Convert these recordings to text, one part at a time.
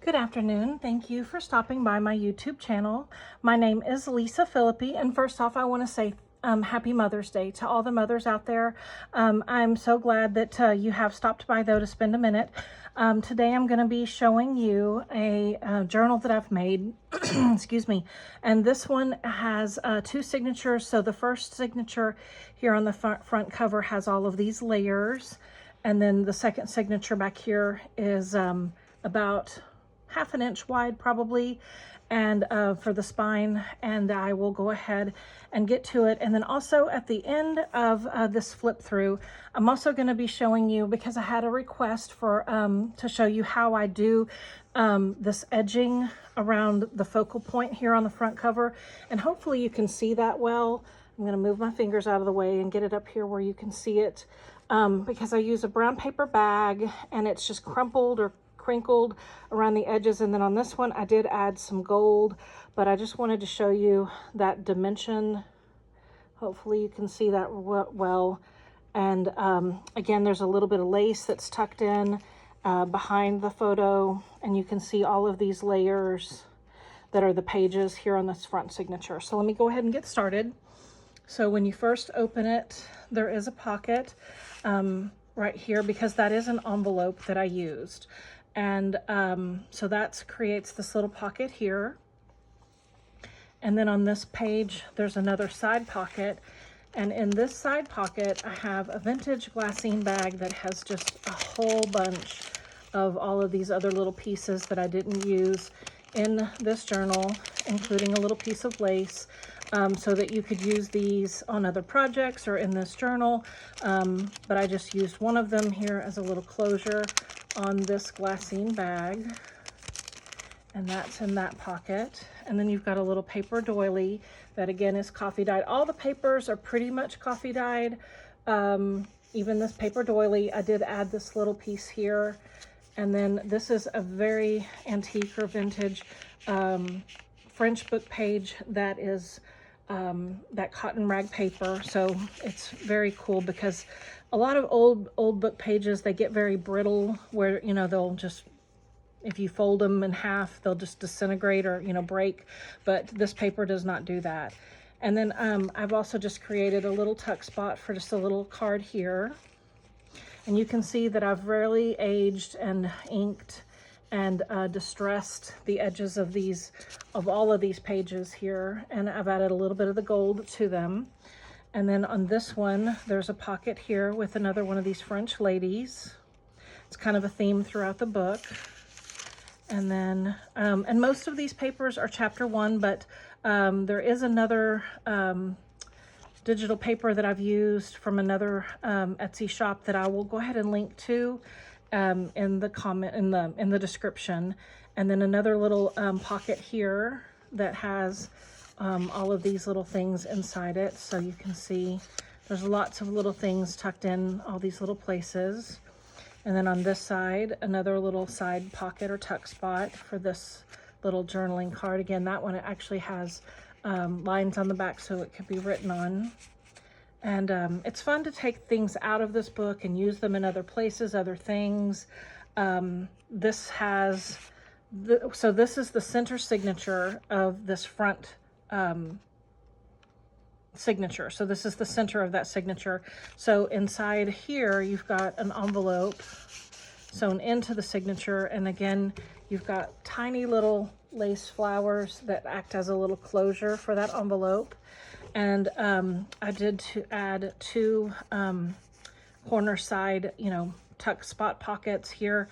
Good afternoon. Thank you for stopping by my YouTube channel. My name is Lisa Philippi, and first off, I want to say Happy Mother's Day to all the mothers out there. I'm so glad that you have stopped by, though, to spend a minute. Today, I'm going to be showing you a journal that I've made, excuse me, and this one has two signatures. So the first signature here on the front cover has all of these layers, and then the second signature back here is about half an inch wide probably, and for the spine, and I will go ahead and get to it. And then also at the end of this flip through, I'm also going to be showing you, because I had a request for to show you how I do this edging around the focal point here on the front cover, and hopefully you can see that well. I'm going to move my fingers out of the way and get it up here where you can see it, because I use a brown paper bag and it's just crumpled or crinkled around the edges. And then on this one I did add some gold, but I just wanted to show you that dimension. Hopefully you can see that well. And again, there's a little bit of lace that's tucked in behind the photo, and you can see all of these layers that are the pages here on this front signature. So let me go ahead and get started. So when you first open it, there is a pocket right here, because that is an envelope that I used. And so that creates this little pocket here. And then on this page, there's another side pocket. And in this side pocket, I have a vintage glassine bag that has just a whole bunch of all of these other little pieces that I didn't use in this journal, including a little piece of lace, so that you could use these on other projects or in this journal. But I just used one of them here as a little closure on this glassine bag, and that's in that pocket. And then you've got a little paper doily that again is coffee dyed. All the papers are pretty much coffee dyed, even this paper doily. I did add this little piece here. And then this is a very antique or vintage French book page that is that cotton rag paper. So it's very cool, because a lot of old book pages, they get very brittle, where, you know, they'll just, if you fold them in half, they'll just disintegrate or, you know, break. But this paper does not do that. And then I've also just created a little tuck spot for just a little card here. And you can see that I've really aged and inked and distressed the edges of all of these pages here. And I've added a little bit of the gold to them. And then on this one, there's a pocket here with another one of these French ladies. It's kind of a theme throughout the book. And then, and most of these papers are chapter 1, but there is another digital paper that I've used from another Etsy shop that I will go ahead and link to in the comment, in the description. And then another little pocket here that has all of these little things inside it, so you can see there's lots of little things tucked in all these little places. And then on this side, another little side pocket or tuck spot for this little journaling card. Again, that one actually has lines on the back so it could be written on. And it's fun to take things out of this book and use them in other places, other things. This has, so this is the center signature of this front signature. So this is the center of that signature. So inside here, you've got an envelope sewn into the signature. And again, you've got tiny little lace flowers that act as a little closure for that envelope. And I did add two corner side, you know, tuck spot pockets here,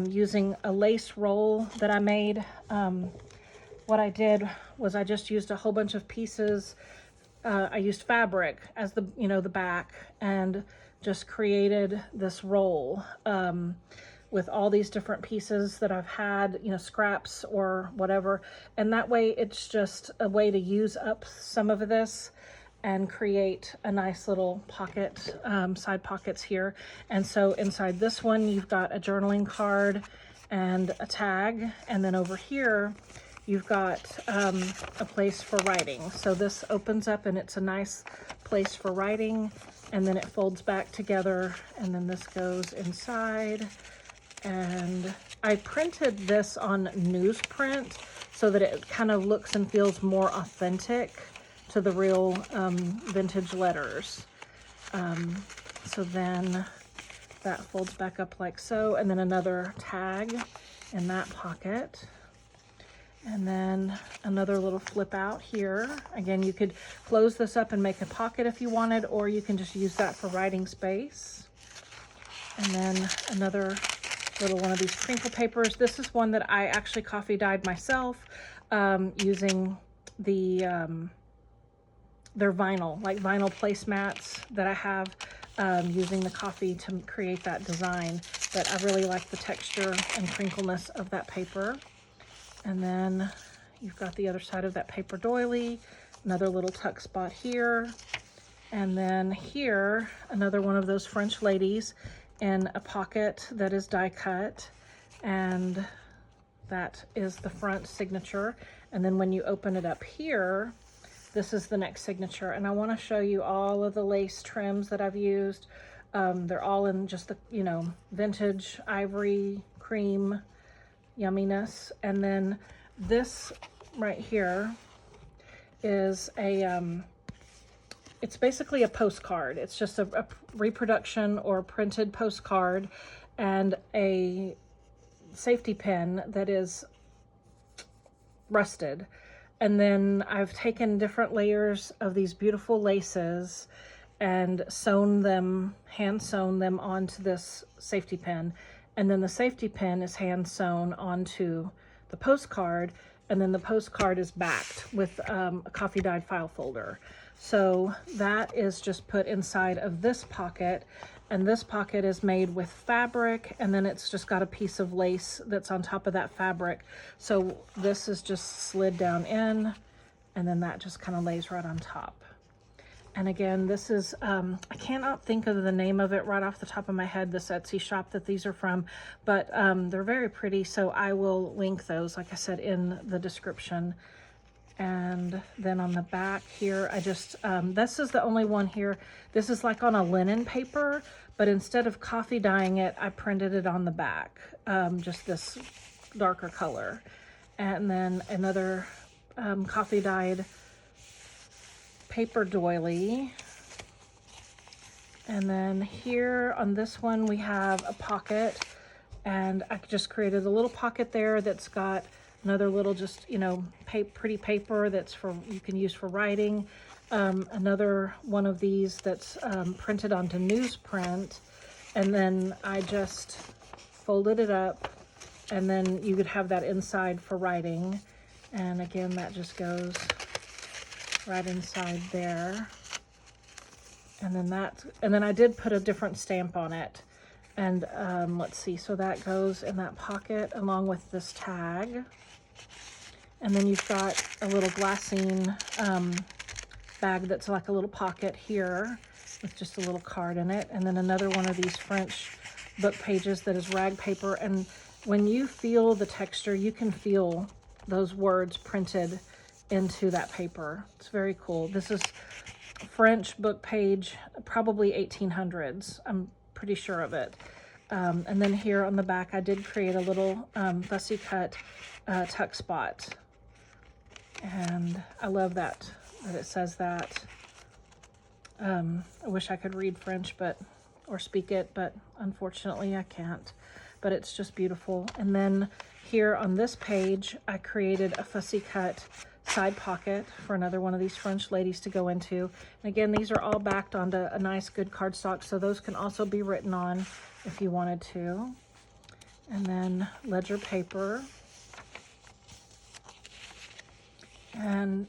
using a lace roll that I made. What I did was I just used a whole bunch of pieces. I used fabric as the, you know, the back, and just created this roll with all these different pieces that I've had, you know, scraps or whatever. And that way it's just a way to use up some of this and create a nice little pocket, side pockets here. And so inside this one, you've got a journaling card and a tag. And then over here, you've got a place for writing. So this opens up and it's a nice place for writing, and then it folds back together, and then this goes inside. And I printed this on newsprint so that it kind of looks and feels more authentic to the real vintage letters. So then that folds back up like so, and then another tag in that pocket. And then another little flip out here. Again, you could close this up and make a pocket if you wanted, or you can just use that for writing space. And then another little one of these crinkle papers. This is one that I actually coffee dyed myself using their vinyl, like vinyl placemats that I have, using the coffee to create that design. But I really like the texture and crinkleness of that paper. And then you've got the other side of that paper doily, another little tuck spot here. And then here, another one of those French ladies in a pocket that is die cut. And that is the front signature. And then when you open it up here, this is the next signature. And I want to show you all of the lace trims that I've used. They're all in just the, you know, vintage ivory cream yumminess. And then this right here is a it's basically a postcard. It's just a reproduction or printed postcard and a safety pin that is rusted. And then I've taken different layers of these beautiful laces and sewn them, hand sewn them onto this safety pin. And then the safety pin is hand sewn onto the postcard, and then the postcard is backed with a coffee dyed file folder. So that is just put inside of this pocket, and this pocket is made with fabric, and then it's just got a piece of lace that's on top of that fabric. So this is just slid down in, and then that just kind of lays right on top. And again, this is, I cannot think of the name of it right off the top of my head, this Etsy shop that these are from, but they're very pretty, so I will link those, like I said, in the description. And then on the back here, I just, this is the only one here. This is like on a linen paper, but instead of coffee dyeing it, I printed it on the back, just this darker color. And then another coffee dyed paper doily. And then here on this one we have a pocket, and I just created a little pocket there that's got another little, just, you know, pretty paper that's for, you can use for writing. Another one of these that's printed onto newsprint, and then I just folded it up, and then you could have that inside for writing. And again, that just goes right inside there. And then and then I did put a different stamp on it. And let's see, so that goes in that pocket along with this tag. And then you've got a little glassine bag that's like a little pocket here with just a little card in it. And then another one of these French book pages that is rag paper. And when you feel the texture, you can feel those words printed into that paper. It's very cool. This is French book page, probably 1800s. I'm pretty sure of it. And then here on the back, I did create a little fussy cut tuck spot. And I love that it says that. I wish I could read French, or speak it, but unfortunately I can't. But it's just beautiful. And then here on this page, I created a fussy cut side pocket for another one of these French ladies to go into. And again, these are all backed onto a nice good cardstock, so those can also be written on if you wanted to. And then ledger paper. And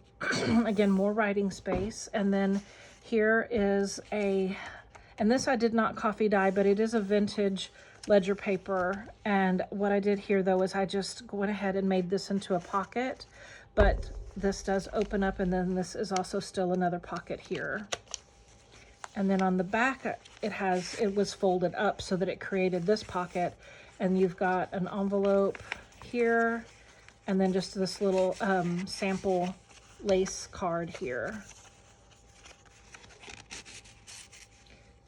again, more writing space. And then here is and this I did not coffee dye, but it is a vintage ledger paper. And what I did here though is I just went ahead and made this into a pocket, but this does open up, and then this is also still another pocket here. And then on the back, it was folded up so that it created this pocket, and you've got an envelope here, and then just this little sample lace card here.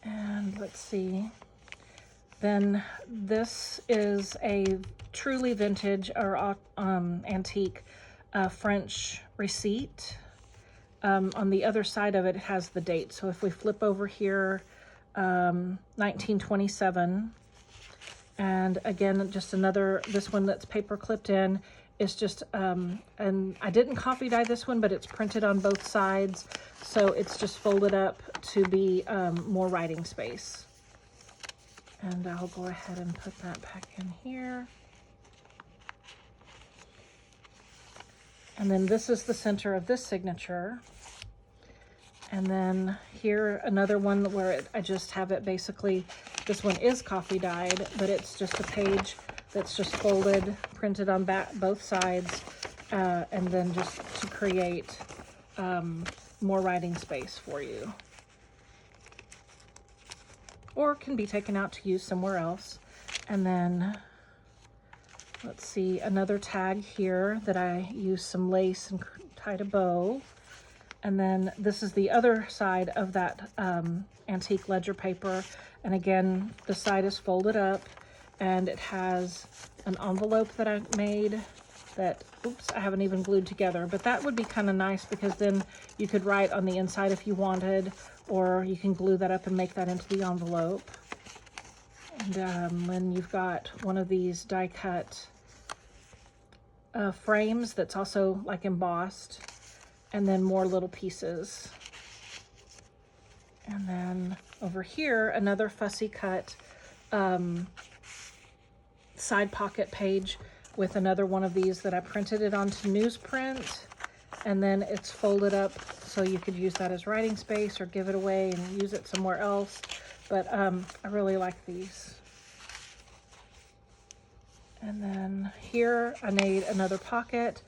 And let's see, Then this is a truly vintage or antique French receipt. On the other side of it, it has the date. So if we flip over here, 1927, and again, just another, this one that's paper clipped in is just, and I didn't coffee dye this one, but it's printed on both sides. So it's just folded up to be more writing space. And I'll go ahead and put that back in here. And then this is the center of this signature. And then here, another one where I just have it basically, this one is coffee dyed, but it's just a page that's just folded, printed on both sides, and then just to create more writing space for you. Or can be taken out to use somewhere else. And then, let's see, another tag here that I used some lace and tied a bow. And then this is the other side of that antique ledger paper. And again, the side is folded up, and it has an envelope that I made that, oops, I haven't even glued together. But that would be kind of nice because then you could write on the inside if you wanted, or you can glue that up and make that into the envelope. And then you've got one of these die cut frames that's also like embossed, and then more little pieces. And then over here, another fussy cut side pocket page with another one of these that I printed it onto newsprint, and then it's folded up so you could use that as writing space or give it away and use it somewhere else. But I really like these. And then here I made another pocket,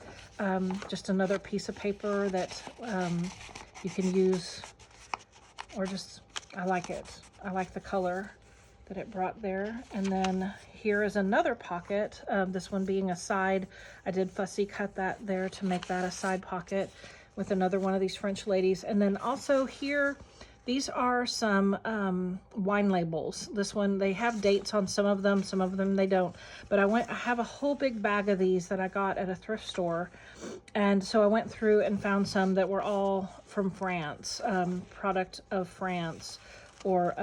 just another piece of paper that you can use, or just, I like it. I like the color that it brought there. And then here is another pocket, this one being a side. I did fussy cut that there to make that a side pocket with another one of these French ladies. And then also here, these are some wine labels. This one, they have dates on some of them they don't. But I have a whole big bag of these that I got at a thrift store. And so I went through and found some that were all from France, product of France. Or,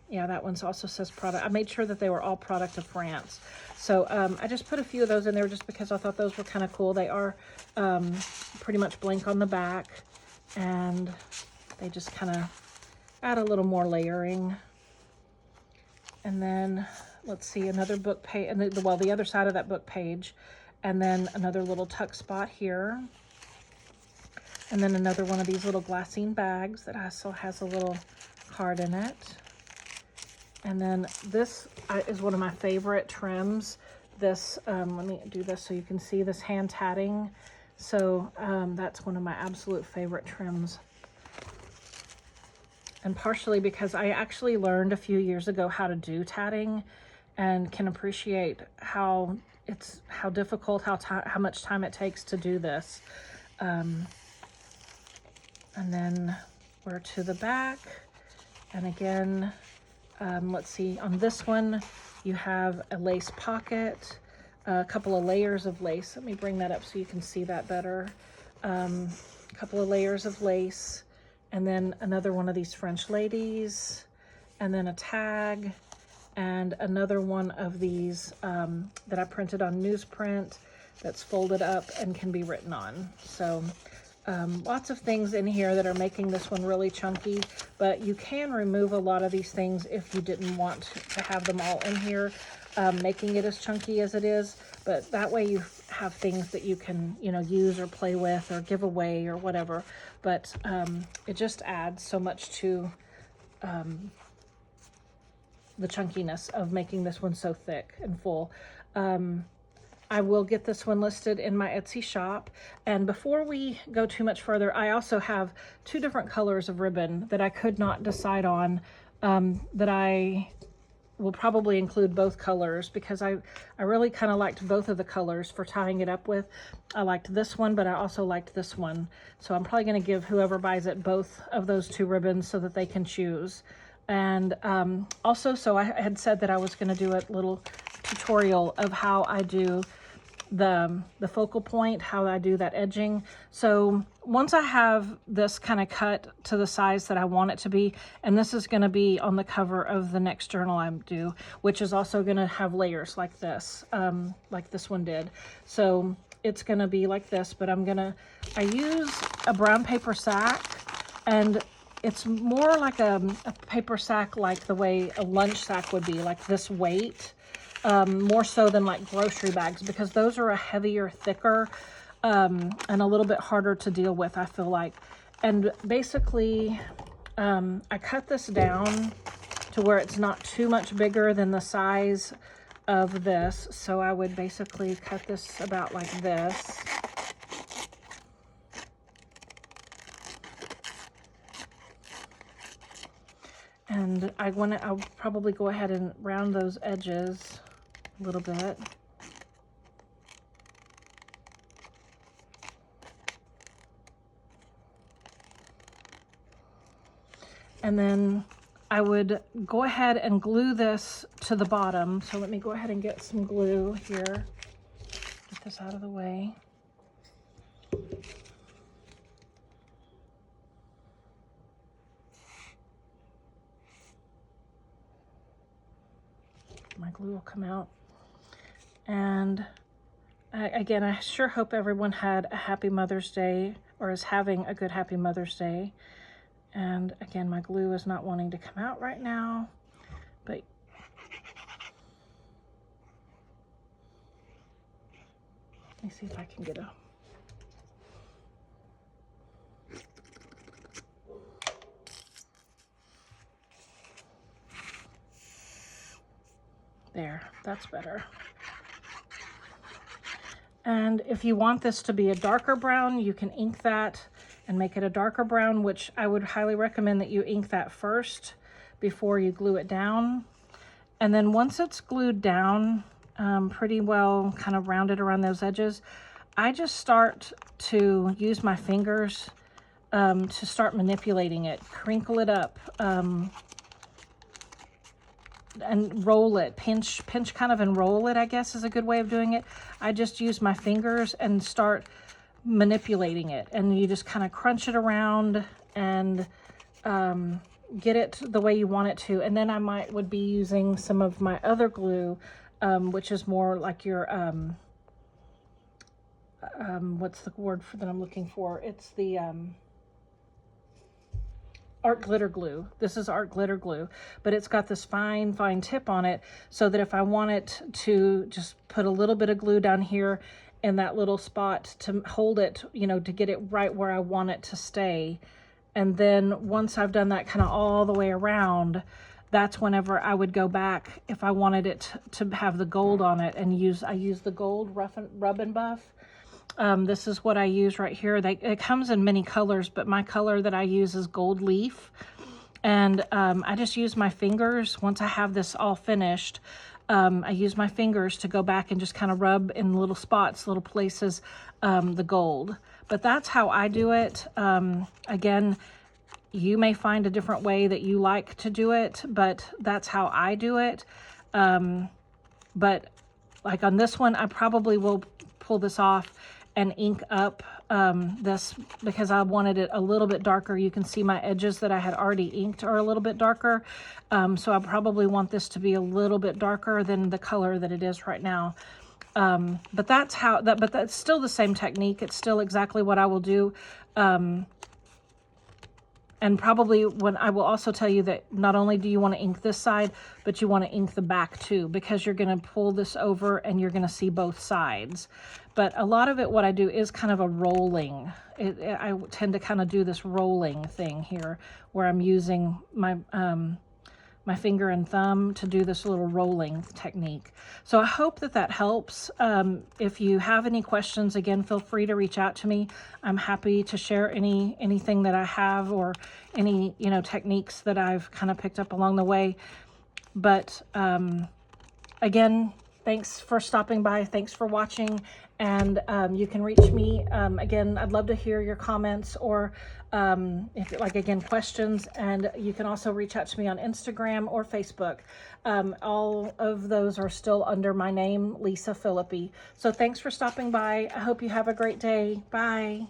yeah, that one also says product. I made sure that they were all product of France. So I just put a few of those in there just because I thought those were kind of cool. They are pretty much blank on the back, and they just kind of add a little more layering. And then let's see, another book page, and the other side of that book page, and then another little tuck spot here, and then another one of these little glassine bags that also has a little card in it. And then this is one of my favorite trims. This let me do this so you can see this hand tatting. So that's one of my absolute favorite trims. And partially because I actually learned a few years ago how to do tatting, and can appreciate how difficult, how much time it takes to do this. And then we're to the back, and again, let's see, on this one you have a lace pocket, a couple of layers of lace. Let me bring that up so you can see that better. A couple of layers of lace, and then another one of these French ladies, and then a tag, and another one of these that I printed on newsprint that's folded up and can be written on. So lots of things in here that are making this one really chunky, but you can remove a lot of these things if you didn't want to have them all in here, making it as chunky as it is. But that way you have things that you can, use or play with or give away or whatever. But it just adds so much to the chunkiness of making this one so thick and full. I will get this one listed in my Etsy shop. And before we go too much further, I also have two different colors of ribbon that I could not decide on, that I will probably include both colors because I really kind of liked both of the colors for tying it up with. I liked this one, but I also liked this one. So I'm probably going to give whoever buys it both of those two ribbons so that they can choose. And also, so I had said that I was going to do a little tutorial of how I do the focal point, how I do that edging. So once I have this kind of cut to the size that I want it to be, and this is going to be on the cover of the next journal I do, which is also going to have layers like this one did. So it's going to be like this, but I use a brown paper sack, and it's more like a paper sack like the way a lunch sack would be, like this weight. More so than like grocery bags, because those are a heavier, thicker, and a little bit harder to deal with, I feel like. And basically, I cut this down to where it's not too much bigger than the size of this. So I would basically cut this about like this. And I'll probably go ahead and round those edges a little bit. And then I would go ahead and glue this to the bottom. So let me go ahead and get some glue here. Get this out of the way. My glue will come out. And again, I sure hope everyone had a happy Mother's Day, or is having a good happy Mother's Day. And again, my glue is not wanting to come out right now, but let me see if I can get a... There, that's better. And if you want this to be a darker brown, you can ink that and make it a darker brown, which I would highly recommend that you ink that first before you glue it down. And then once it's glued down, pretty well kind of rounded around those edges, I just start to use my fingers to start manipulating it, crinkle it up, and roll it, pinch kind of and roll it, I guess is a good way of doing it. I just use my fingers and start manipulating it, and you just kind of crunch it around and get it the way you want it to. And then I would be using some of my other glue, which is more like your what's the word that I'm looking for? It's the art glitter glue. This is art glitter glue, but it's got this fine tip on it, so that if I want it to just put a little bit of glue down here in that little spot to hold it, you know, to get it right where I want it to stay. And then once I've done that kind of all the way around, that's whenever I would go back if I wanted it to have the gold on it, and I use the gold rub and buff. This is what I use right here. It comes in many colors, but my color that I use is gold leaf. And I just use my fingers. Once I have this all finished, I use my fingers to go back and just kind of rub in little spots, little places, the gold. But that's how I do it. Again, you may find a different way that you like to do it, but that's how I do it. But like on this one, I probably will pull this off and ink up this, because I wanted it a little bit darker. You can see my edges that I had already inked are a little bit darker. So I probably want this to be a little bit darker than the color that it is right now. But that's still the same technique. It's still exactly what I will do. And probably when I will also tell you that not only do you want to ink this side, but you want to ink the back too, because you're going to pull this over and you're going to see both sides. But a lot of it, what I do is kind of a rolling. I tend to kind of do this rolling thing here, where I'm using my my finger and thumb to do this little rolling technique. So I hope that helps. If you have any questions, again, feel free to reach out to me. I'm happy to share anything that I have, or any, you know, techniques that I've kind of picked up along the way. But again, Thanks for stopping by. Thanks for watching. And you can reach me. Again, I'd love to hear your comments or if again, questions. And you can also reach out to me on Instagram or Facebook. All of those are still under my name, Lisa Philippi. So thanks for stopping by. I hope you have a great day. Bye.